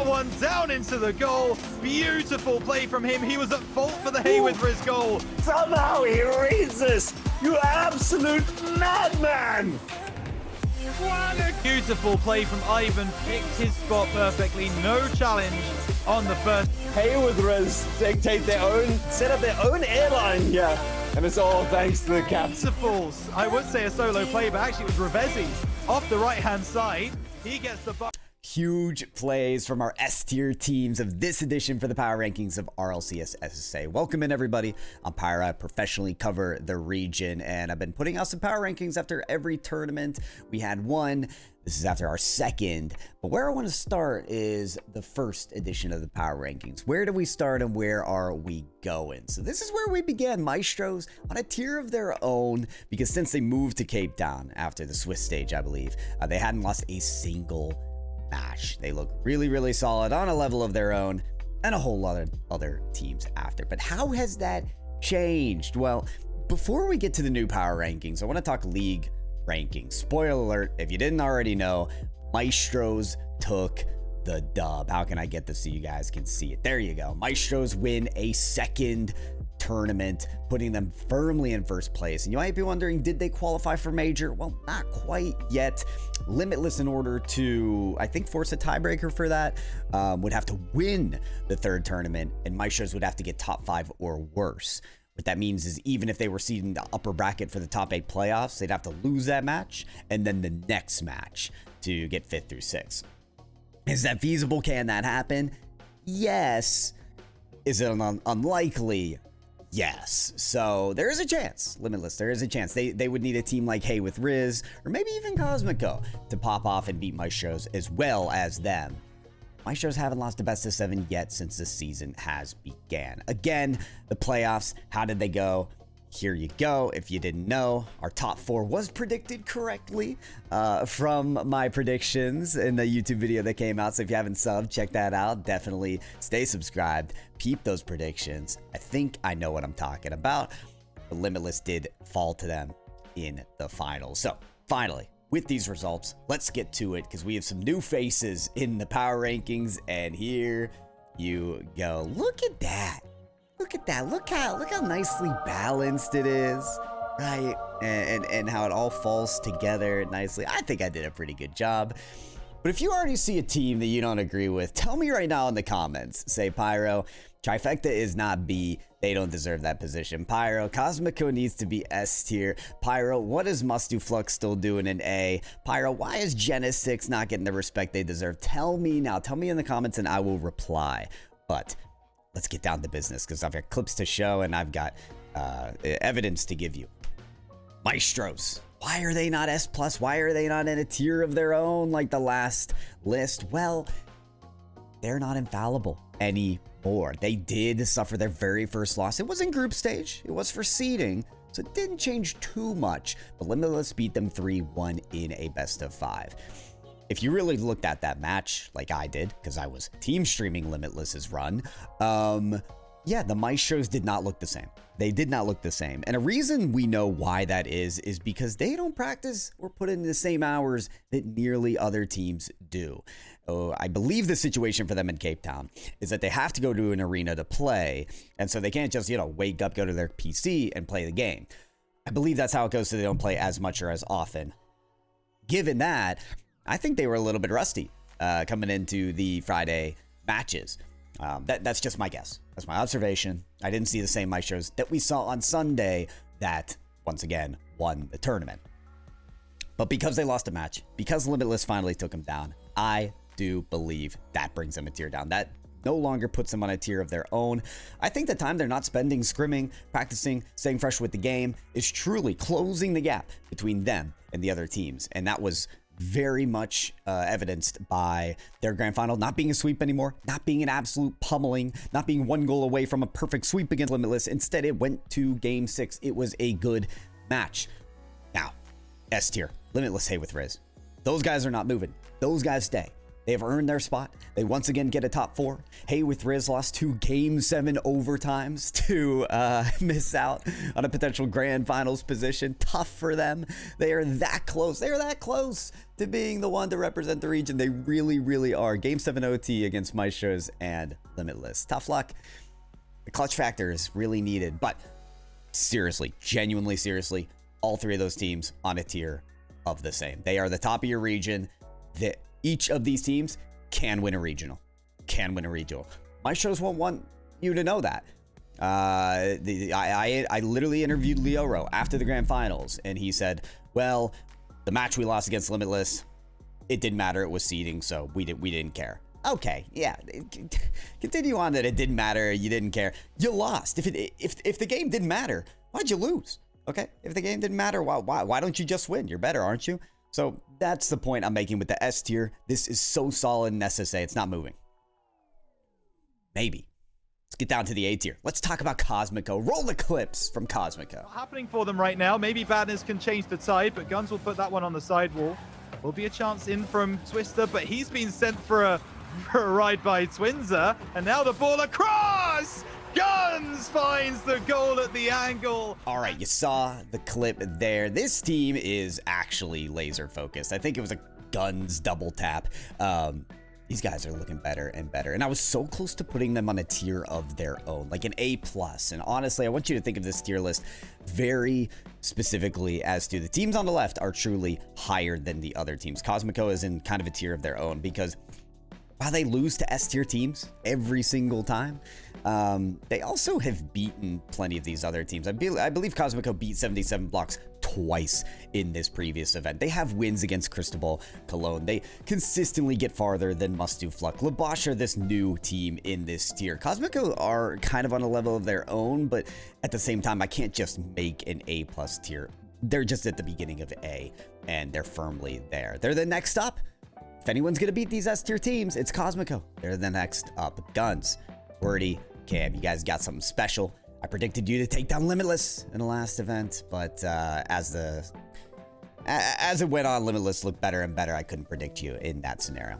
that one down into the goal. Beautiful play from him. He was at fault for the Haywood Riz goal. Somehow he reads this. You absolute madman. What a beautiful play from Ivan. Picked his spot perfectly. No challenge on the first. Haywood Riz dictate their own, set up their own airline here. And it's all thanks to the captain. Beautiful. I would say a solo play, but actually it was Revezzi off the right-hand side. He gets the buck. Huge plays from our S-tier teams of this edition for the power rankings of RLCS SSA. Welcome in, everybody. I'm Pyra. I professionally cover the region, and I've been putting out some power rankings after every tournament. We had one. This is after our second. But where I want to start is the first edition of the power rankings. Where do we start and where are we going? So this is where we began. Maestros on a tier of their own, because since they moved to Cape Town after the Swiss stage, I believe, they hadn't lost a single match. They look really, really solid on a level of their own, and a whole lot of other teams after. But how has that changed? Well, before we get to the new power rankings, I want to talk league rankings. Spoiler alert, if you didn't already know, Maestros took the dub. How can I get this so you guys can see it? There you go. Maestros win a second tournament, putting them firmly in first place. And you might be wondering, did they qualify for major? Well, not quite yet. Limitless, in order to, I think, force a tiebreaker for that, would have to win the third tournament, and Maestros would have to get top 5 or worse. What that means is even if they were seeded in the upper bracket for the top 8 playoffs, they'd have to lose that match and then the next match to get 5th through 6th. Is that feasible? Can that happen? Yes. Is it unlikely? Yes. So there is a chance. Limitless, there is a chance. They would need a team like Haywood Riz or maybe even Cosmico to pop off and beat Maestros as well as them. Maestros haven't lost a best of 7 yet since the season has began. Again, the playoffs, how did they go? Here you go. If you didn't know, our top 4 was predicted correctly from my predictions in the YouTube video that came out. So if you haven't subbed, check that out. Definitely stay subscribed. Peep those predictions. I think I know what I'm talking about. But Limitless did fall to them in the finals. So finally, with these results, let's get to it, because we have some new faces in the power rankings, and here you go. Look at that. Look at that. Look how nicely balanced it is, right? And how it all falls together nicely. I think I did a pretty good job. But if you already see a team that you don't agree with, tell me right now in the comments. Say, Pyro, Trifecta is not B. They don't deserve that position. Pyro, Cosmico needs to be S tier. Pyro, what is Must Do Flux still doing in A? Pyro, why is Genesis 6 not getting the respect they deserve? Tell me now. Tell me in the comments and I will reply. But let's get down to business, because I've got clips to show and I've got evidence to give you. Maestros. Why are they not S+? Why are they not in a tier of their own like the last list? Well, they're not infallible anymore. They did suffer their very first loss. It was in group stage. It was for seeding, so it didn't change too much. But Limitless beat them 3-1 in a best of 5. If you really looked at that match like I did, because I was team streaming Limitless's run, yeah, the Maestros did not look the same. They did not look the same. And a reason we know why that is because they don't practice or put in the same hours that nearly other teams do. I believe the situation for them in Cape Town is that they have to go to an arena to play. And so they can't just, wake up, go to their PC and play the game. I believe that's how it goes, so they don't play as much or as often. Given that, I think they were a little bit rusty coming into the Friday matches. That's just my guess. That's my observation. I didn't see the same Maestros that we saw on Sunday that, once again, won the tournament. But because they lost a match, because Limitless finally took them down, I do believe that brings them a tier down. That no longer puts them on a tier of their own. I think the time they're not spending scrimming, practicing, staying fresh with the game is truly closing the gap between them and the other teams. And that was very much evidenced by their grand final not being a sweep anymore, not being an absolute pummeling, not being 1 goal away from a perfect sweep against Limitless. Instead, it went to game 6. It was a good match. Now, S tier, Limitless, Haywood Riz. Those guys are not moving. Those guys stay. They have earned their spot. They once again get a top 4. Hey with Riz lost 2 Game 7 overtimes to miss out on a potential grand finals position. Tough for them. They are that close. They are that close to being the one to represent the region. They really, really are. Game 7 OT against Maestros and Limitless. Tough luck. The clutch factor is really needed. But seriously, genuinely seriously, all 3 of those teams on a tier of the same. They are the top of your region. Each of these teams can win a regional. Maestros won't want you to know that. I literally interviewed Leoro after the grand finals, and he said, well, the match we lost against Limitless, it didn't matter. It was seeding, so we didn't care. Okay, yeah. Continue on that it didn't matter. You didn't care. You lost. If the game didn't matter, why'd you lose? Okay, if the game didn't matter, why don't you just win? You're better, aren't you? So that's the point I'm making with the S tier. This is so solid in SSA. It's not moving. Maybe. Let's get down to the A tier. Let's talk about Cosmico. Roll the clips from Cosmico. Not happening for them right now. Maybe Badness can change the tide, but Guns will put that one on the sidewall. Will be a chance in from Twister, but he's been sent for a ride by Twinzer. And now the ball across! Guns finds the goal at the angle. All right, you saw the clip there. This team is actually laser focused. I think it was a Guns double tap. These guys are looking better and better. And I was so close to putting them on a tier of their own, like an A+. And honestly, I want you to think of this tier list very specifically as to the teams on the left are truly higher than the other teams. Cosmico is in kind of a tier of their own because while they lose to S tier teams every single time, they also have beaten plenty of these other teams. I believe Cosmico beat 77 Blocks twice in this previous event. They have wins against Cristobal, Cologne. They consistently get farther than Must Do Fluck. Labosh are this new team in this tier. Cosmico are kind of on a level of their own, but at the same time, I can't just make an A+ tier. They're just at the beginning of A, and they're firmly there. They're the next up. If anyone's going to beat these S tier teams, it's Cosmico. They're the next up. Guns, Wordy, Cam, you guys got something special. I predicted you to take down Limitless in the last event, but as it went on, Limitless looked better and better. I couldn't predict you in that scenario.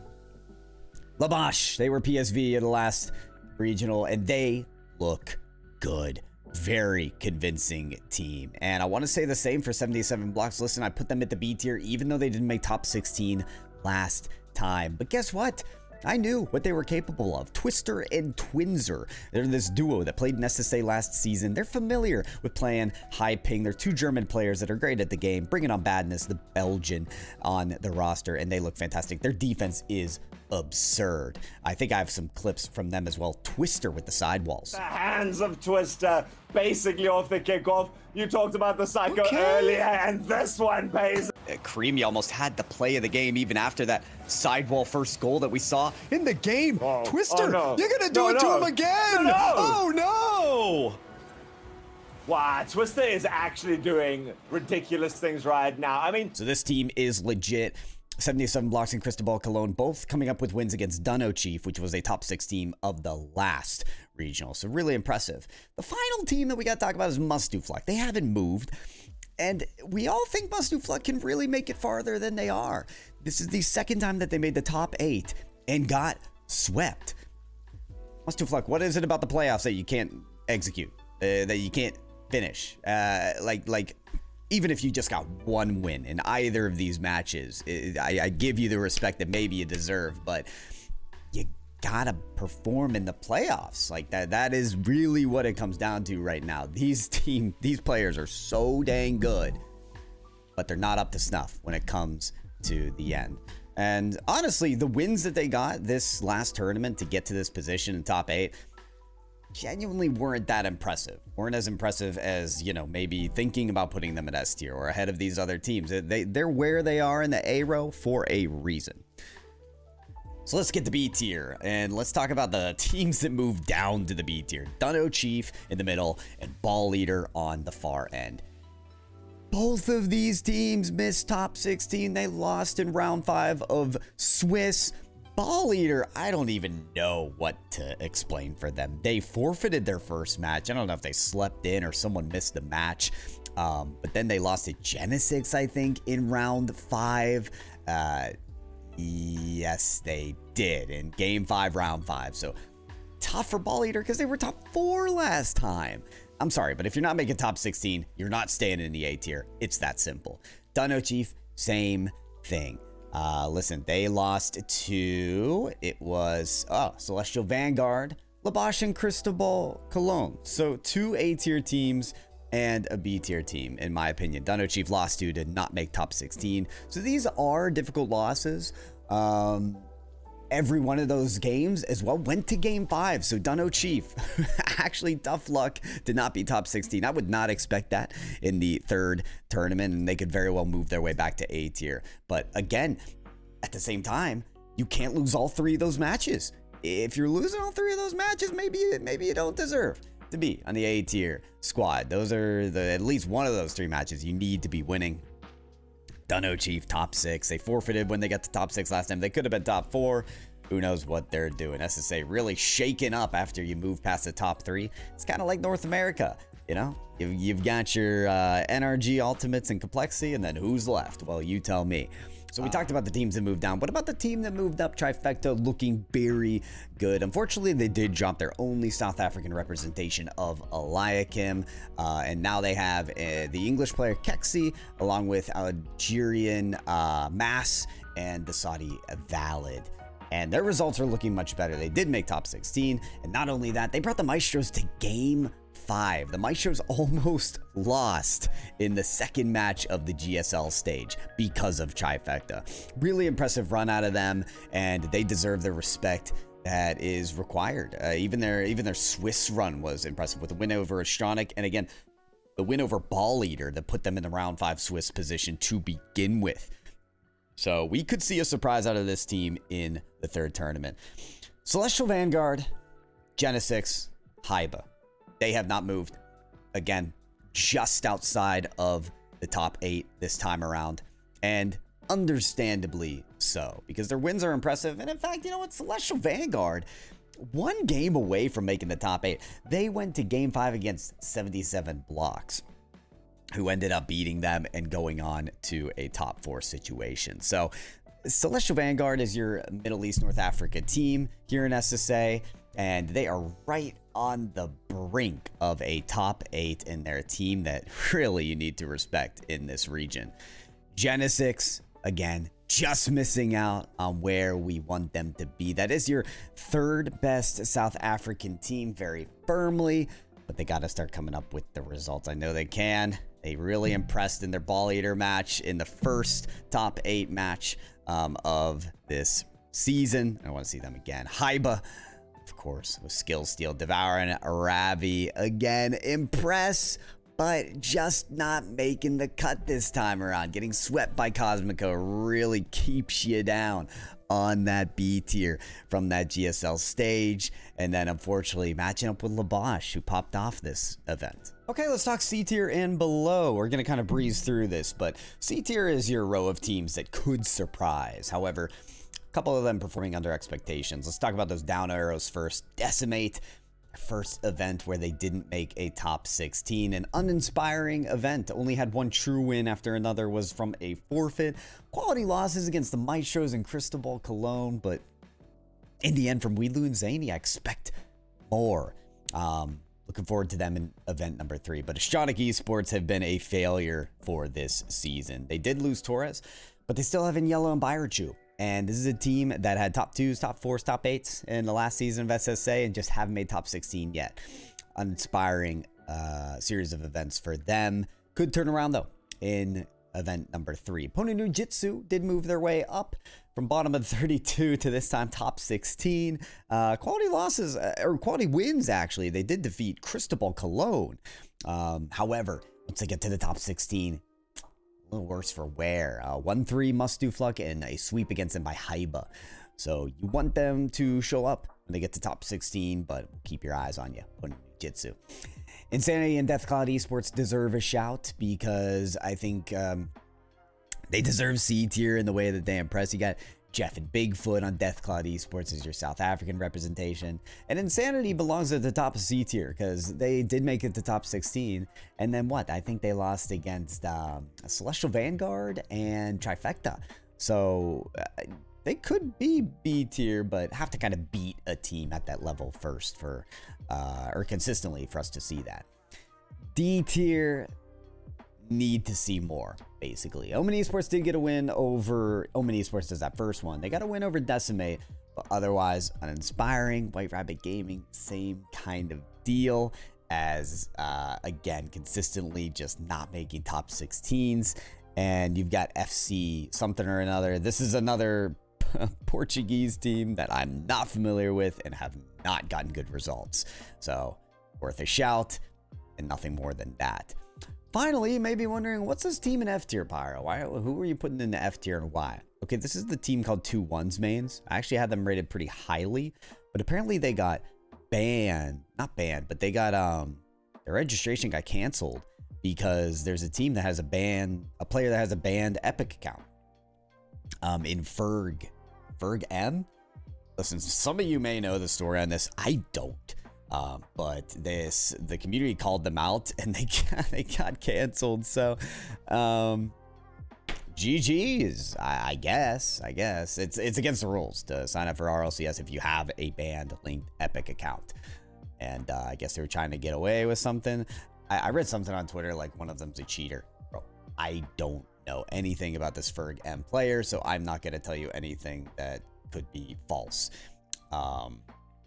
Labosh, they were PSV in the last regional, and they look good. Very convincing team. And I want to say the same for 77 Blocks. Listen, I put them at the B tier, even though they didn't make top 16 last time. But guess what? I knew what they were capable of. Twister and Twinzer. They're this duo that played in SSA last season. They're familiar with playing high ping. They're 2 German players that are great at the game. Bringing on Badness, the Belgian, on the roster, and they look fantastic. Their defense is absurd. I think I have some clips from them as well. Twister with the sidewalls. The hands of Twister basically off the kickoff. You talked about the Psycho earlier, and this one pays. Creamy almost had the play of the game even after that sidewall first goal that we saw in the game. Twister, no. you're gonna do it to him again. No. Oh no. Wow, Twister is actually doing ridiculous things right now. I mean, so this team is legit. 77 Blocks and Cristobal Cologne both coming up with wins against Dunno Chief, which was a top 6 team of the last regional. So really impressive. The final team that we got to talk about is Must Do Fluck. They haven't moved, and we all think Must Do Fluck can really make it farther than they are. This is the second time that they made the top 8 and got swept. Must Do Fluck, what is it about the playoffs that you can't execute, that you can't finish? Like even if you just got 1 win in either of these matches, I give you the respect that maybe you deserve, but you gotta perform in the playoffs. Like that is really what it comes down to right now. These players are so dang good, but they're not up to snuff when it comes to the end. And honestly, the wins that they got this last tournament to get to this position in top 8 genuinely weren't that impressive. Weren't as impressive as, you know, maybe thinking about putting them at S tier or ahead of these other teams. They're where they are in the A row for a reason. So let's get to B tier, and let's talk about the teams that moved down to the B tier. Dunno Chief in the middle and Ball Leader on the far end. Both of these teams missed top 16. They lost in round 5 of Swiss. Ball Leader, I don't even know what to explain for them. They forfeited their first match. I don't know if they slept in or someone missed the match. But then they lost to Genesix, I think, in round 5. Yes, they did in Game 5, Round 5. So tough for Ball Eater because they were top 4 last time. I'm sorry, but if you're not making top 16, you're not staying in the A tier. It's that simple. Dunno Chief, same thing. Listen, they lost to, it was, Celestial Vanguard, Labash, and Cristobal Cologne. So 2 A tier teams and a B tier team, in my opinion. Dunno Chief lost to did not make top 16. So these are difficult losses. Every one of those games as well went to Game 5. So Dunno Chief, actually tough luck to not be top 16. I would not expect that in the 3rd tournament, and they could very well move their way back to A tier. But again, at the same time, you can't lose all 3 of those matches. If you're losing all 3 of those matches, maybe you don't deserve to be on the A tier squad. Those are at least one of those 3 matches you need to be winning. Dunno Chief, top 6. They forfeited when they got to top 6 last time. They could have been top 4. Who knows what they're doing. SSA really shaken up after you move past the top 3. It's kind of like North America, you know? You've got your NRG Ultimates and Complexity, and then who's left? Well, you tell me. So we talked about the teams that moved down. What about the team that moved up? Trifecta looking very good. Unfortunately, they did drop their only South African representation of Eliakim. And now they have the English player Keksi, along with Algerian Mass and the Saudi Valid. And their results are looking much better. They did make top 16. And not only that, they brought the Maestros to Game 5. The Maestros almost lost in the 2nd match of the GSL stage because of Trifecta. Really impressive run out of them, and they deserve the respect that is required. Even their Swiss run was impressive with the win over Astronic, and again, the win over Ball Eater that put them in the round 5 Swiss position to begin with. So we could see a surprise out of this team in the 3rd tournament. Celestial Vanguard, Genesix, Haiba. They have not moved. Again, just outside of the top 8 this time around. And understandably so, because their wins are impressive. And in fact, you know what? Celestial Vanguard, 1 game away from making the top 8. They went to Game 5 against 77 Blocks, who ended up beating them and going on to a top 4 situation. So Celestial Vanguard is your Middle East North Africa team here in SSA, and they are right on the brink of a top 8 in their team that really you need to respect in this region. Genesix, again, just missing out on where we want them to be. That is your 3rd best South African team very firmly, but they got to start coming up with the results. I know they can. They really impressed in their Ball Eater match in the 1st top 8 match of this season. I want to see them again. Haiba, of course, with Skill Steal, devouring Ravi again. Impress, but just not making the cut this time around. Getting swept by Cosmico really keeps you down on that B tier from that GSL stage. And then unfortunately matching up with Labash, who popped off this event. Okay, let's talk C tier and below. We're going to kind of breeze through this, but C tier is your row of teams that could surprise. However, a couple of them performing under expectations. Let's talk about those down arrows first. Decimate, first event where they didn't make a top 16, an uninspiring event. Only had 1 true win after another was from a forfeit. Quality losses against the Maestros and Cristobal Cologne, but in the end from Weelu and Zany, I expect more. Looking forward to them in event number 3, but Astronic Esports have been a failure for this season. They did lose Torres, but they still have in Yellow and Byrachu. And this is a team that had top 2s, top 4s, top 8s in the last season of SSA and just haven't made top 16 yet. Uninspiring series of events for them. Could turn around though in event number 3. Pony Jitsu did move their way up from bottom of 32 to this time top 16. Quality losses, or quality wins actually. They did defeat Cristobal Cologne. However, once they get to the top 16, a little worse for wear. 1-3 must-do fluck and a sweep against them by Haiba. So you want them to show up when they get to top 16, but keep your eyes on you. Jitsu. Insanity and Deathcloud Esports deserve a shout because I think they deserve C tier in the way that they impress. You got Jeff and Bigfoot on Deathcloud Esports as your South African representation. And Insanity belongs at the top of C tier because they did make it to top 16. And then what? I think they lost against Celestial Vanguard and Trifecta. So they could be B tier, but have to kind of beat a team at that level first for, or consistently for us to see that. D tier, need to see more, basically. Omen Esports did get a win over, Omen Esports does that first one. They got a win over Decimate, but otherwise uninspiring. White Rabbit Gaming, same kind of deal as, again, consistently just not making top 16s. And you've got FC something or another. This is another Portuguese team that I'm not familiar with and have not gotten good results. So worth a shout and nothing more than that. Finally, you may be wondering, what's this team in F tier, Pyro? Who are you putting in the F tier and why? Okay, this is the team called 2-1's mains. I actually had them rated pretty highly, but apparently they got banned. Not banned, but they got, their registration got canceled because there's a team that has a player that has a banned Epic account. In Ferg M. Listen, some of you may know the story on this. I don't. But the community called them out and they got canceled. So, GG's, I guess it's against the rules to sign up for RLCS if you have a banned linked Epic account. And, I guess they were trying to get away with something. I read something on Twitter, like one of them's a cheater. Bro, I don't know anything about this Ferg M player, so I'm not going to tell you anything that could be false.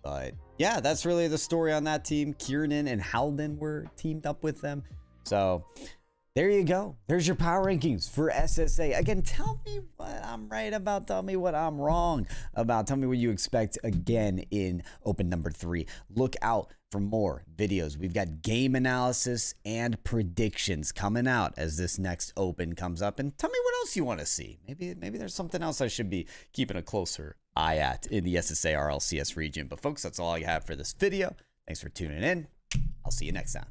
But yeah, that's really the story on that team. Kiernan and Halden were teamed up with them. So there you go. There's your power rankings for SSA. Again, tell me what I'm right about. Tell me what I'm wrong about. Tell me what you expect again in Open number 3. Look out for more videos. We've got game analysis and predictions coming out as this next Open comes up. And tell me what else you want to see. Maybe there's something else I should be keeping a closer eye at in the SSA RLCS region. But folks, that's all I have for this video. Thanks for tuning in. I'll see you next time.